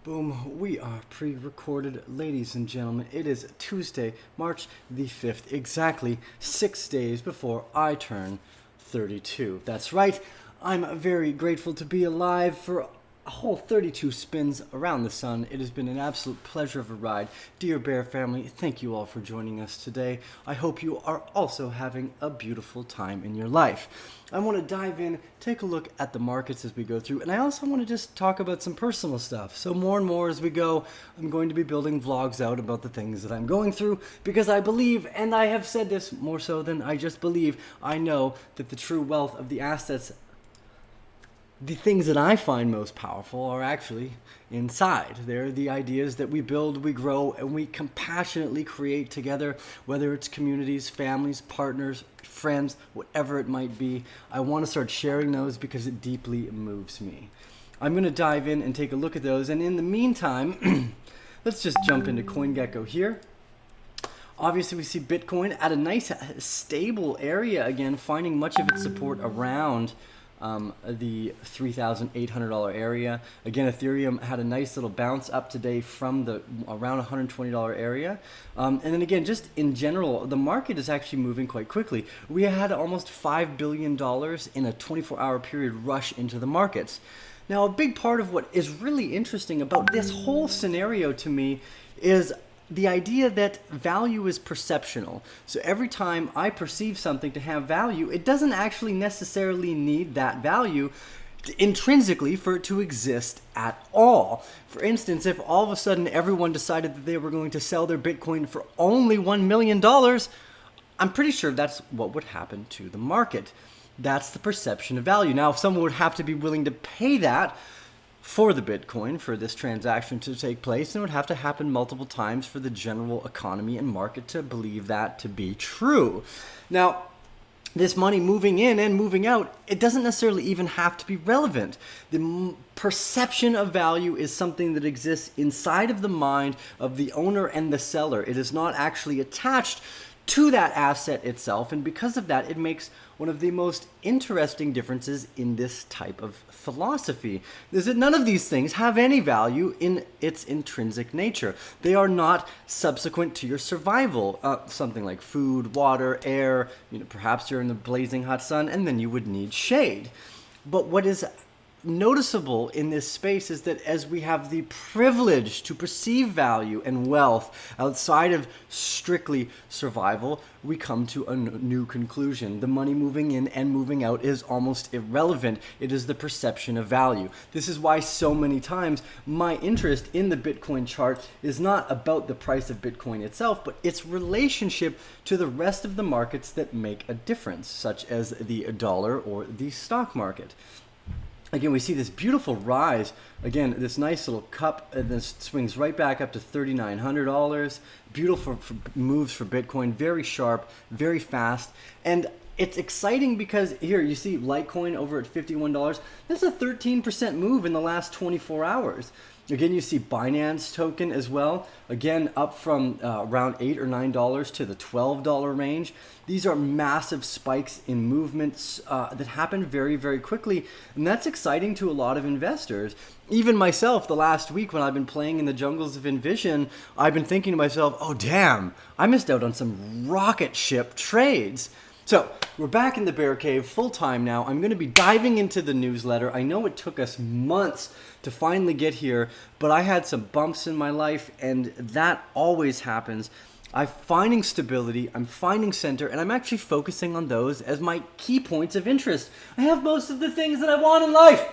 Boom, we are pre-recorded, ladies and gentlemen. It is Tuesday, March the 5th, exactly 6 days before I turn 32. That's right, I'm very grateful to be alive for a whole 32 spins around the sun. It has been an absolute pleasure of a ride. Dear Bear family, thank you all for joining us today. I hope you are also having a beautiful time in your life. I want to dive in, take a look at the markets as we go through, and I also want to just talk about some personal stuff. So more and more as we go, I'm going to be building vlogs out about the things that I'm going through, because I believe, and I have said this more so than I just believe, I know that the true wealth of the assets, the things that I find most powerful, are actually inside. They're the ideas that we build, we grow, and we compassionately create together, whether it's communities, families, partners, friends, whatever it might be. I want to start sharing those because it deeply moves me. I'm going to dive in and take a look at those, and in the meantime, let's just jump into CoinGecko here. Obviously, we see Bitcoin at a nice stable area again, finding much of its support around the $3,800 area. Again, Ethereum had a nice little bounce up today from the around $120 area. And then again, just in general, the market is actually moving quite quickly. We had almost $5 billion in a 24-hour period rush into the markets. Now, a big part of what is really interesting about this whole scenario to me is the idea that value is perceptional. So every time I perceive something to have value, it doesn't actually necessarily need that value intrinsically for it to exist at all. For instance, if all of a sudden everyone decided that they were going to sell their Bitcoin for only $1 million, I'm pretty sure that's what would happen to the market. That's the perception of value. Now, if someone would have to be willing to pay that for the Bitcoin, for this transaction to take place, and it would have to happen multiple times for the general economy and market to believe that to be true. Now, this money moving in and moving out, it doesn't necessarily even have to be relevant. The perception of value is something that exists inside of the mind of the owner and the seller. It is not actually attached to that asset itself, and because of that, it makes one of the most interesting differences in this type of philosophy is that none of these things have any value in its intrinsic nature. They are not subsequent to your survival. Something like food, water, air, perhaps you're in the blazing hot sun, and then you would need shade. But what is noticeable in this space is that as we have the privilege to perceive value and wealth outside of strictly survival, we come to a new conclusion. The money moving in and moving out is almost irrelevant. It is the perception of value. This is why so many times my interest in the Bitcoin chart is not about the price of Bitcoin itself, but its relationship to the rest of the markets that make a difference, such as the dollar or the stock market. Again, we see this beautiful rise. Again, this nice little cup, and then swings right back up to $3,900. Beautiful moves for Bitcoin, very sharp, very fast. And it's exciting because here you see Litecoin over at $51. That's a 13% move in the last 24 hours. Again, you see Binance token as well. Again, up from around $8 or $9 to the $12 range. These are massive spikes in movements that happen very, very quickly. And that's exciting to a lot of investors. Even myself, the last week when I've been playing in the jungles of Envision, I've been thinking to myself, oh, damn, I missed out on some rocket ship trades. So we're back in the bear cave full time now. I'm going to be diving into the newsletter. I know it took us months to finally get here, but I had some bumps in my life, and that always happens. I'm finding stability, I'm finding center, and I'm actually focusing on those as my key points of interest. I have most of the things that I want in life,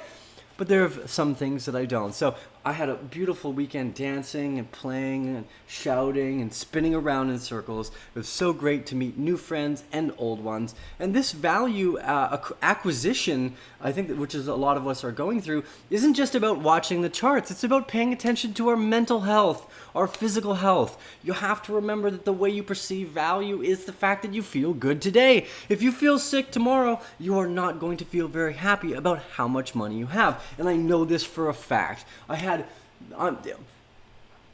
but there are some things that I don't. So I had a beautiful weekend dancing and playing and shouting and spinning around in circles. It was so great to meet new friends and old ones. And this value acquisition, I think, which is a lot of us are going through, isn't just about watching the charts. It's about paying attention to our mental health, our physical health. You have to remember that the way you perceive value is the fact that you feel good today. If you feel sick tomorrow, you are not going to feel very happy about how much money you have. And I know this for a fact.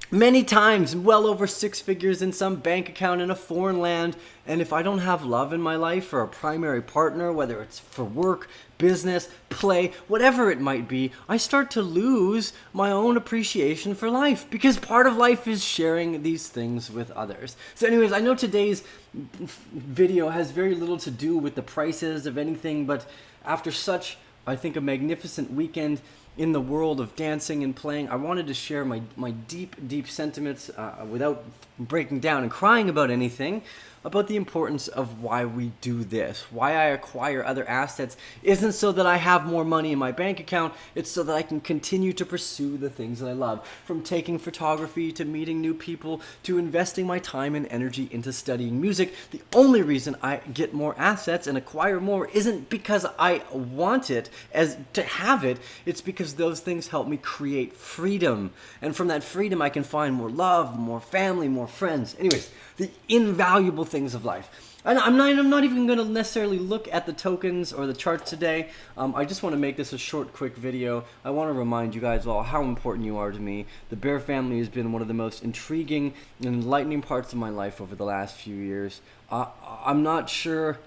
many times, well over 6 figures in some bank account in a foreign land. And if I don't have love in my life or a primary partner, whether it's for work, business, play, whatever it might be, I start to lose my own appreciation for life, because part of life is sharing these things with others. So anyways, I know today's video has very little to do with the prices of anything, but after such, I think, a magnificent weekend in the world of dancing and playing, I wanted to share my deep sentiments without breaking down and crying about anything, about the importance of why we do this. Why I acquire other assets isn't so that I have more money in my bank account, it's so that I can continue to pursue the things that I love. From taking photography to meeting new people to investing my time and energy into studying music. The only reason I get more assets and acquire more isn't because I want it as to have it, it's because those things help me create freedom. And from that freedom I can find more love, more family, more friends. Anyways, the invaluable things of life. And I'm not even going to necessarily look at the tokens or the charts today. I just want to make this a short, quick video. I want to remind you guys all how important you are to me. The Bear family has been one of the most intriguing and enlightening parts of my life over the last few years. I'm not sure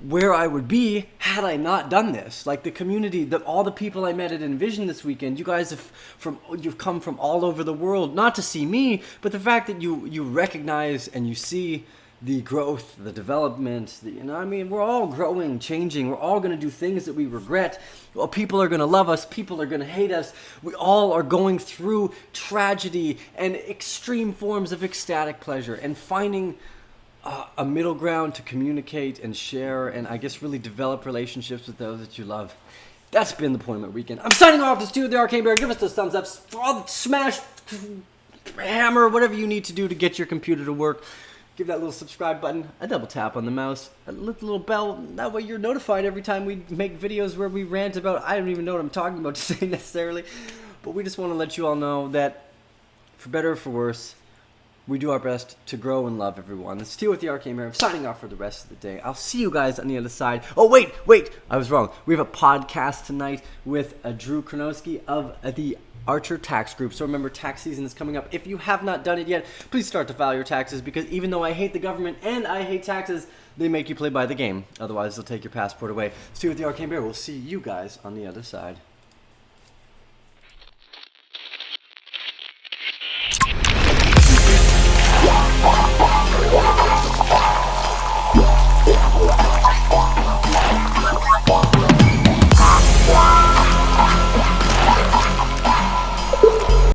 where I would be had I not done this. Like the community, all the people I met at Envision this weekend, you guys you've come from all over the world, not to see me, but the fact that you recognize and you see the growth, the development, we're all growing, changing. We're all going to do things that we regret. Well, people are going to love us. People are going to hate us. We all are going through tragedy and extreme forms of ecstatic pleasure, and finding a middle ground to communicate and share and I guess really develop relationships with those that you love. That's been the point of my weekend. I'm signing off. This dude, the Arcane Bear. Give us those thumbs up. Smash, hammer, whatever you need to do to get your computer to work. Give that little subscribe button a double tap on the mouse, a little bell. That way you're notified every time we make videos where we rant about, I don't even know what I'm talking about today necessarily, but we just want to let you all know that for better or for worse, we do our best to grow and love everyone. It's Steel with the Arcane Bear. I'm signing off for the rest of the day. I'll see you guys on the other side. Oh, wait. I was wrong. We have a podcast tonight with Drew Kronowski of the Archer Tax Group. So remember, tax season is coming up. If you have not done it yet, please start to file your taxes, because even though I hate the government and I hate taxes, they make you play by the game. Otherwise, they'll take your passport away. Steel with the Arcane Bear. We'll see you guys on the other side.